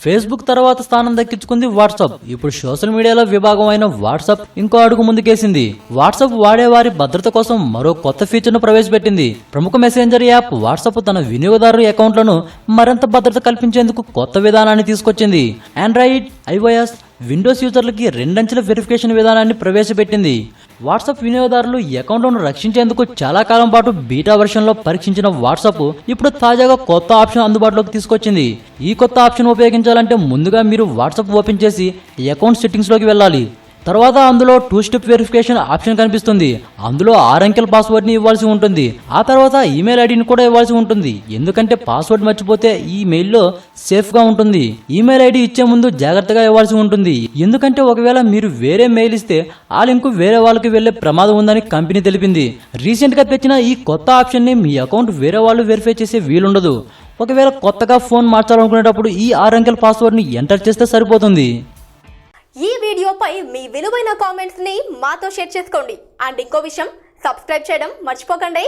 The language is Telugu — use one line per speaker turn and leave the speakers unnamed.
ఫేస్బుక్ తర్వాత స్థానం దక్కించుకుంది వాట్సాప్. ఇప్పుడు సోషల్ మీడియాలో విభాగం అయిన వాట్సాప్ ఇంకో అడుగు ముందుకేసింది. వాట్సాప్ వాడేవారి భద్రత కోసం మరో కొత్త ఫీచర్ ను ప్రవేశపెట్టింది. ప్రముఖ మెసెంజర్ యాప్ వాట్సాప్ తన వినియోగదారు అకౌంట్లను మరింత భద్రత కల్పించేందుకు కొత్త విధానాన్ని తీసుకొచ్చింది. ఆండ్రాయిడ్, ఐఓఎస్, విండోస్ యూజర్లకి రెండంచెల వెరిఫికేషన్ విధానాన్ని ప్రవేశపెట్టింది. వాట్సాప్ వినియోగదారులు అకౌంట్లను రక్షించేందుకు చాలా కాలం పాటు బీటా వెర్షన్లో పరీక్షించిన వాట్సాప్ ఇప్పుడు తాజాగా కొత్త ఆప్షన్ అందుబాటులోకి తీసుకొచ్చింది. ఈ కొత్త ఆప్షన్ ఉపయోగించాలంటే ముందుగా మీరు వాట్సాప్ ఓపెన్ చేసి అకౌంట్ సెట్టింగ్స్లోకి వెళ్ళాలి. తర్వాత అందులో 2 స్టెప్ వెరిఫికేషన్ ఆప్షన్ కనిపిస్తుంది. అందులో 6 అంకెల పాస్వర్డ్ని ఇవ్వాల్సి ఉంటుంది. ఆ తర్వాత ఈమెయిల్ ఐడిని కూడా ఇవ్వాల్సి ఉంటుంది. ఎందుకంటే పాస్వర్డ్ మర్చిపోతే ఈ మెయిల్లో సేఫ్గా ఉంటుంది. ఈమెయిల్ ఐడి ఇచ్చే ముందు జాగ్రత్తగా ఇవ్వాల్సి ఉంటుంది. ఎందుకంటే ఒకవేళ మీరు వేరే మెయిల్ ఇస్తే ఆ లింక్ వేరే వాళ్ళకి వెళ్లే ప్రమాదం ఉందని కంపెనీ తెలిపింది. రీసెంట్గా తెచ్చిన ఈ కొత్త ఆప్షన్ని మీ అకౌంట్ వేరే వాళ్ళు వెరిఫై చేసే వీలుండదు. ఒకవేళ కొత్తగా ఫోన్ మార్చాలనుకునేటప్పుడు ఈ 6 అంకెల పాస్వర్డ్ని ఎంటర్ చేస్తే సరిపోతుంది.
ఈ వీడియోపై మీ విలువైన కామెంట్స్ ని మాతో షేర్ చేసుకోండి. అండ్ ఇంకో విషయం, సబ్స్క్రైబ్ చేయడం మర్చిపోకండి.